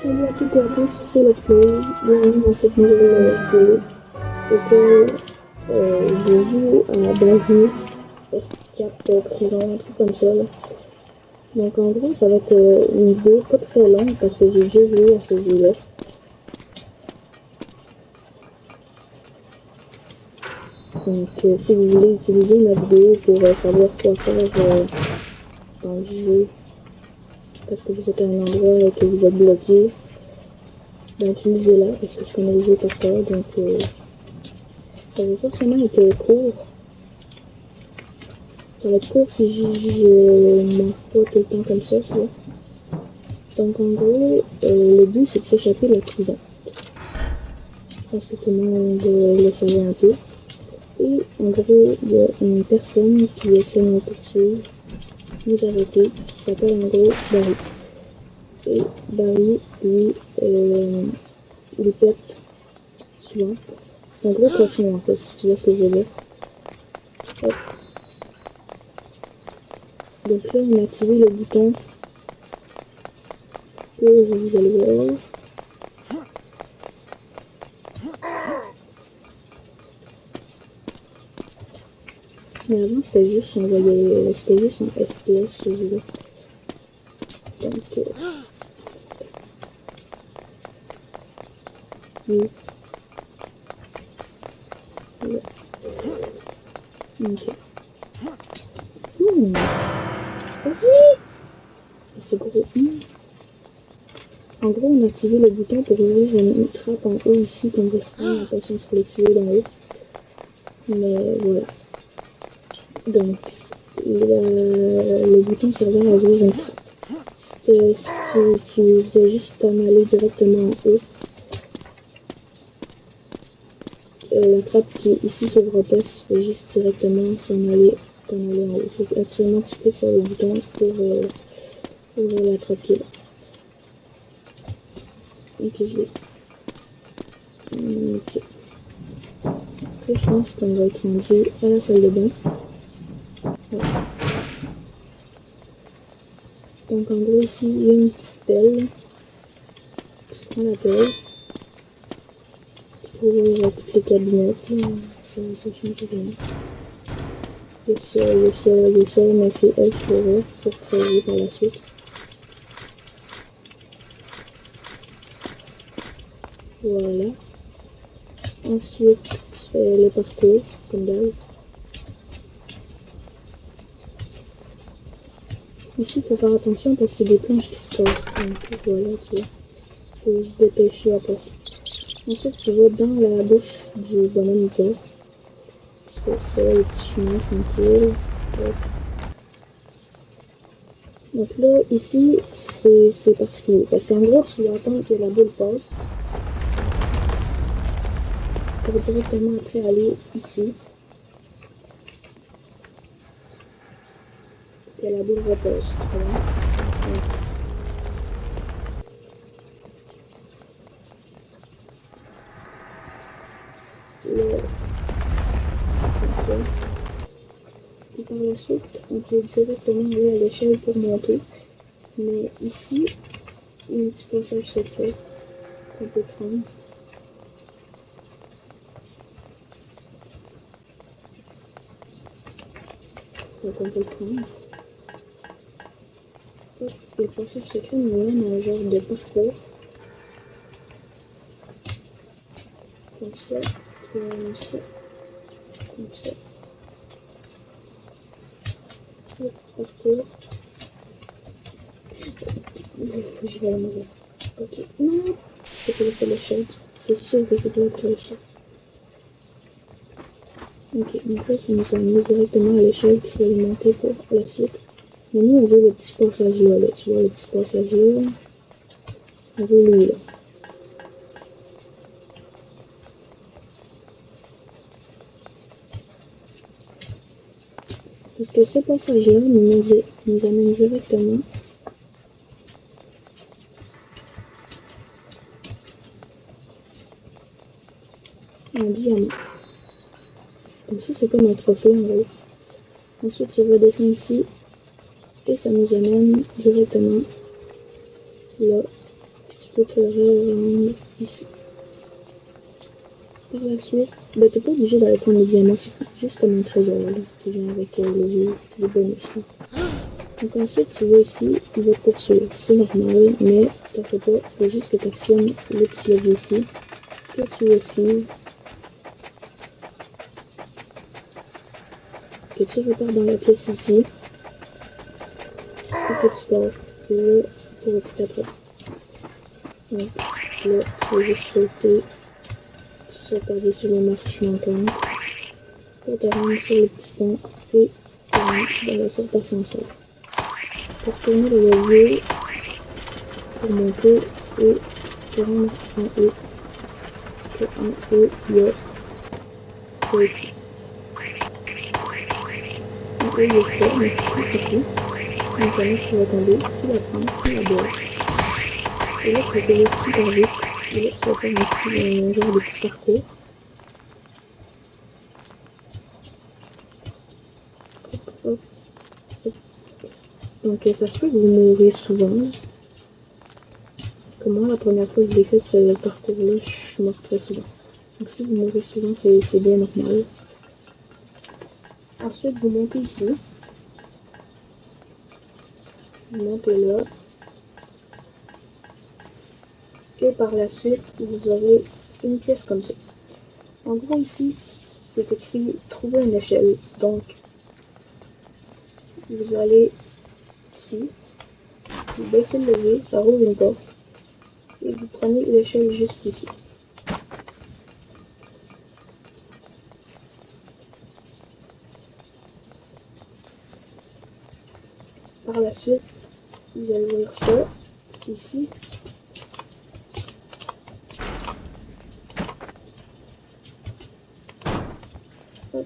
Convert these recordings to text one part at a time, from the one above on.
Salut à toutes et à tous, c'est le Blaze, bienvenue dans cette nouvelle vidéo auquel je joue à Barry Escape Prison, un truc comme ça là. Donc en gros ça va être une vidéo pas très longue parce que j'ai déjà joué à ce jeu là. Donc si vous voulez utiliser ma vidéo pour savoir quoi faire dans le jeu, parce que vous êtes à un endroit et que vous êtes bloqué, ben utilisez-la parce que je connais le jeu par cœur, donc ça va forcément être court. Ça va être court si je marque pas tout le temps comme ça, tu vois. Donc en gros, le but c'est de s'échapper de la prison. Je pense que tout le monde le savait un peu. Et en gros, il y a une personne qui essaie de nous poursuivre, nous arrêter, qui s'appelle en gros Barry. Et Barry, lui, il pète souvent. C'est un gros cochon en fait, si tu vois ce que je veux dire. Hop. Donc là, on a activé le bouton que vous allez voir. Mais avant, c'était juste en FPS ce jeu-là. Donc, oui. Ouais. Ok. Vas-y! Ce gros. En gros, on a activé le bouton pour ouvrir une trappe en haut ici, comme ça sera en passant sur les tuyaux d'en haut. Mais voilà. Donc, le bouton servant à ouvrir une trappe. Si tu fais juste t'en aller directement en haut, la trappe qui est ici s'ouvre pas, si tu fais juste directement t'en aller en haut. Il faut absolument que tu cliques sur le bouton pour ouvrir la trappe qui est là. Ok, je l'ai. Ok. Après, je pense qu'on va être rendu à la salle de bain. Ouais. Donc en gros ici, il y a une petite pelle. Tu prends la pelle. Tu peux ouvrir toutes les cabinets. Ça change rien. Le seul, mais c'est elle qui ouvre pour travailler par la suite. Voilà. Ensuite, tu fais le parcours, comme d'hab. Ici, il faut faire attention parce qu'il y a des planches qui se cassent. Donc voilà, tu vois. Il faut se dépêcher à passer. Ensuite, tu vas dans la bouche du bonhomme vert. Tu fais ça, le petit chemin tranquille. Hop. Donc là, ici, c'est particulier. Parce qu'en gros, tu dois attendre que la boule passe. Pour directement après aller ici. Et la boule repasse, tu vois. Là, comme ça. Et par la suite, on peut directement aller à l'échelle pour monter. Mais ici, il y a un petit passage secret qu'on peut prendre. Donc on peut le prendre. Hop, le passage secret nous mène à un genre de parcours. Comme ça, comme ça, comme ça. Hop, parcours. Je vais la mourir. Ok, non, c'est pas l'effet de l'échelle. C'est sûr que c'est pas l'effet de l'échelle. Ok, donc là, ça nous a mis directement à l'échelle qu'il fallait monter pour la suite. Mais nous, on veut le petit passage là, tu vois, le petit passage là. On veut lui là. Parce que ce passage là nous amène directement un diamant. Donc ça, c'est comme un trophée en gros. Ensuite, tu redescends ici et ça nous amène directement là Tu peux te le rendre ici. Par la suite, ben t'es pas obligé d'aller prendre les diamants, c'est juste comme un trésor là, qui vient avec le jeu, les bonus là. Donc ensuite tu vas ici, il va te poursuivre. C'est normal, mais t'en fais pas, faut juste que tu actionnes le petit levier ici, que tu esquives, que tu repars dans la pièce ici, et que tu pars là pour écouter ta Donc là, tu vas juste sauter, tu sautes par-dessus les marches montantes pour te rendre sur le petit pont et te rendre dans la sorte d'ascenseur. Pour tourner le levier, pour monter et te rendre en haut. Et en haut, il y a ça ici. En haut, il y a ça, mais tu peux ici. Donc là, tu vas tomber, tu vas prendre, tu la bois. Et là, tu vas payer super vite. Et là, tu vas faire un genre de petit parcours. Hop, hop. Donc ça se peut que vous mourrez souvent. Comme moi, la première fois que j'ai fait ce parcours-là, je suis morte très souvent. Donc si vous mourrez souvent, c'est bien normal. Ensuite, vous montez ici. Vous montez là. Et par la suite, vous aurez une pièce comme ça. En gros, ici, c'est écrit « Trouver une échelle ». Donc, vous allez ici, vous baissez le levier, ça roule une porte. Et vous prenez l'échelle juste ici. Par la suite, vous allez ouvrir ça, ici. Hop,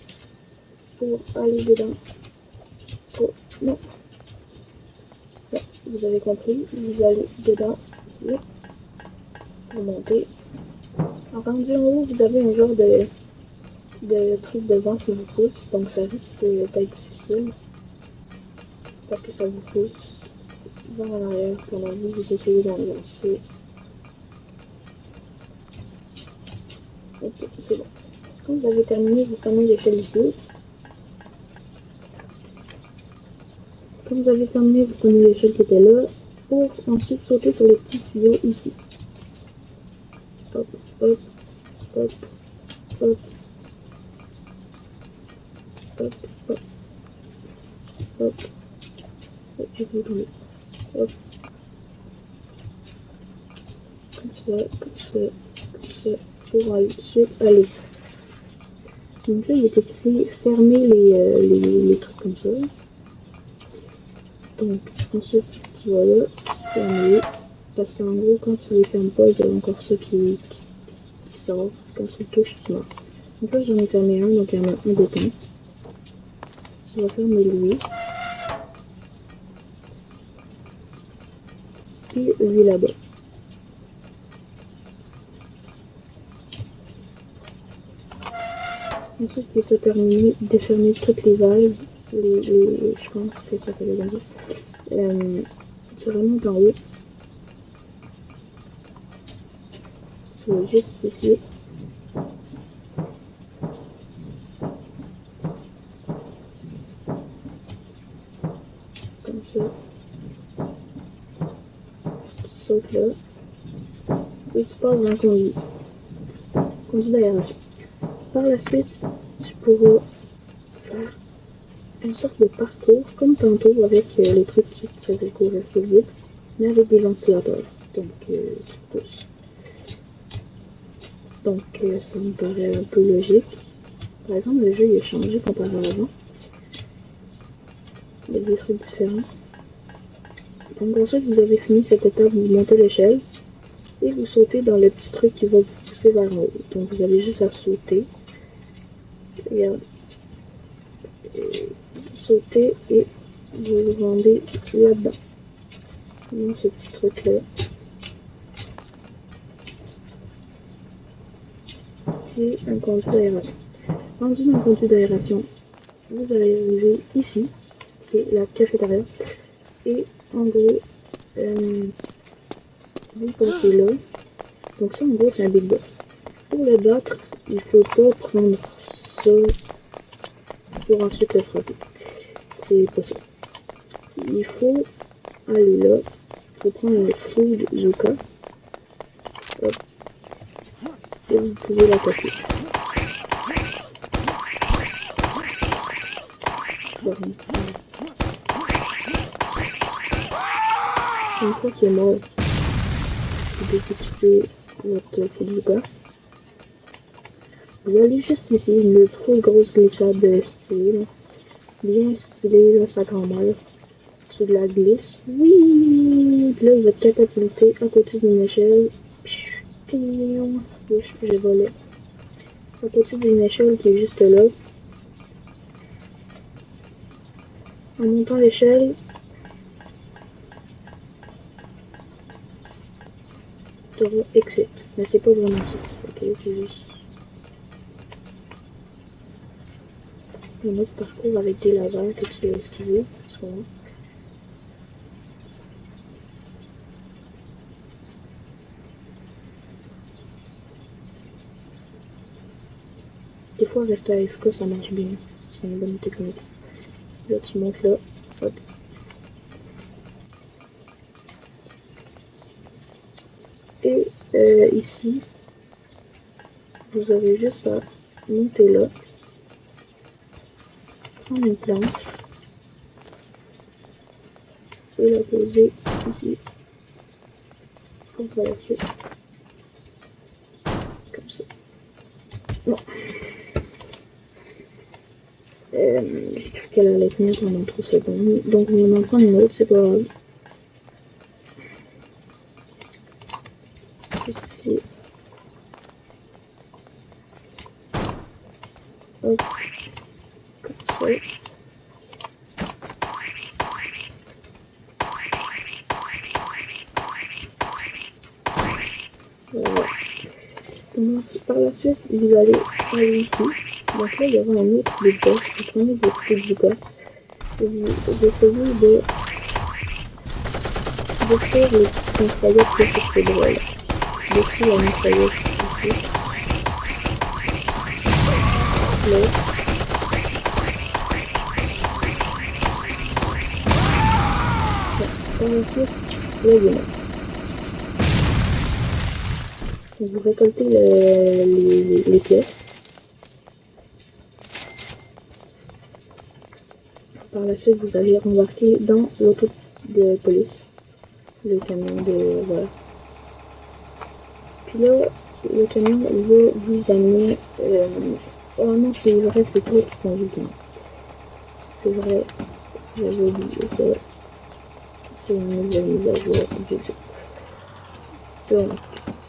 pour aller dedans. Oh, non. Ouais, vous avez compris, vous allez dedans, ici. Pour monter. En rendu en haut, vous avez un genre de truc de vent qui vous pousse, donc ça risque d'être difficile. Parce que ça vous pousse vers en arrière pendant que vous essayez d'en lancer. Ok, c'est bon. Quand vous avez terminé, vous prenez l'échelle ici. Quand vous avez terminé, vous prenez l'échelle qui était là pour ensuite sauter sur le petit tuyau ici. Hop, hop, hop, hop, hop, hop, hop. J'ai voulu tomber. Hop. Comme ça, comme ça, comme ça, pour ensuite aller ici. Donc là, il est écrit fermer les trucs comme ça. Donc ensuite, tu vas là, tu fermes-les. Parce qu'en gros, quand tu les fermes pas, il y a encore ça qui sort. Quand tu le touches, tu meurs. Donc là, j'en ai fermé un, donc il y en a un de temps. Tu vas fermer lui. Puis lui là-bas. Ensuite, il faut terminer de fermer toutes les valves. Je pense que ça veut dire. Tu remontes en haut. Tu vas juste ici. Comme ça. Tu sautes là. Et tu passes dans le conduit. Conduit d'aération. Par la suite, tu pourras faire une sorte de parcours, comme tantôt avec les trucs qui te faisaient courir plus vite, mais avec des ventilateurs. Donc, tu pousses. Donc, ça me paraît un peu logique. Par exemple, le jeu il a changé comparé à avant. Il y a des trucs différents. Donc, ensuite, vous avez fini cette étape, vous montez l'échelle et vous sautez dans le petit truc qui va vous pousser vers en haut. Donc, vous avez juste à sauter. Regarde. Et sauter et vous vous rendez là-dedans. Dans ce petit truc là. C'est un conduit d'aération. Rendu dans le conduit d'aération, vous allez arriver ici, qui est la cafétéria. Et en gros, vous passez là. Donc ça en gros c'est un big boss. Pour le battre, il faut pas prendre ça pour ensuite le frapper. C'est pas ça. Il faut aller là. Il faut prendre le food Zuka. Hop. Et vous pouvez l'attaquer. Une fois qu'il est mort, vous découpez votre food Zuka. Vous allez juste essayer une trop grosse glissade de style. Bien stylé, là, sa grand-mère. Sur de la glisse. Oui! Puis là, il va te catapulter à côté d'une échelle. J'ai volé. À côté d'une échelle qui est juste là. En montant l'échelle, tu auras exit. Mais c'est pas vraiment ça. Ok, c'est juste un autre parcours avec des lasers que tu dois esquiver. Des fois, rester à FK, ça marche bien. C'est une bonne technique. Là, tu montes là. Hop. Et ici, vous avez juste à monter là. Prendre une planche. Et la poser ici. Pour traverser. Comme ça. Bon. J'ai cru qu'elle allait tenir pendant 3 secondes. Donc on va en prendre une autre, c'est pas grave. Juste ici. Hop. Comme ça. Voilà. Par la suite, vous allez aller ici. Donc là, il y aura un autre big boss. Vous prenez votre big boss. Et vous essayez de faire les petites mitraillettes qui sont sur ces bras-là. Détruire la mitraillette ici. Là. Par la suite, là, il y en a. Vous récoltez les pièces. Par la suite, vous allez rembarquer dans l'auto de police. Le camion de... voilà. Puis là, le camion va vous amener... oh non, c'est vrai, c'est toi qui conduis le camion. C'est vrai, j'avais oublié ça. C'est une nouvelle mise à jour du jeu. Donc,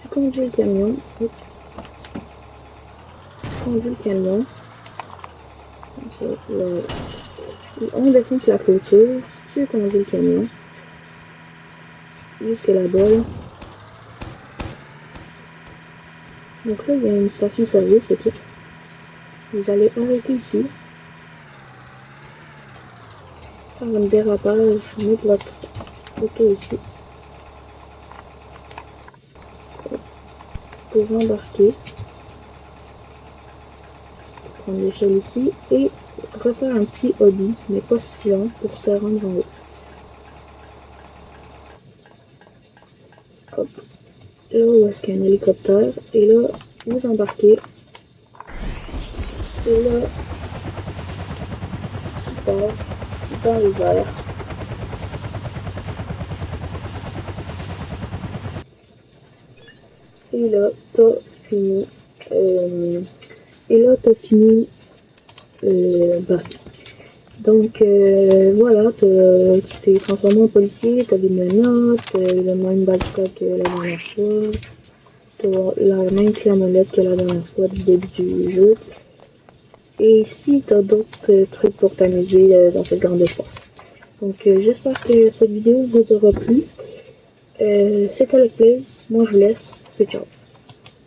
tu conduis le camion. Tu conduis le camion. Comme ça, là, on défonce la clôture. Tu conduis le camion. Jusque là-bas. Donc là, il y a une station-service, ok. Vous allez arrêter ici. Faire un dérapage, mettre votre auto ici. Pour embarquer. Prendre l'échelle ici. Et refaire un petit hobby, mais pas si long, pour se rendre en haut. Hop. Là où est-ce qu'il y a un hélicoptère. Et là, vous embarquez. Et là, tu pars dans les airs. Et là, t'as fini. Bah. Donc voilà, tu t'es transformé en policier, t'as des menottes, le même badge que la dernière fois, t'as la même clé à molette que la dernière fois du début du jeu. Et ici, t'as d'autres trucs pour t'amuser dans ce grand espace. Donc j'espère que cette vidéo vous aura plu. C'était le plaisir, moi je vous laisse, c'est ciao.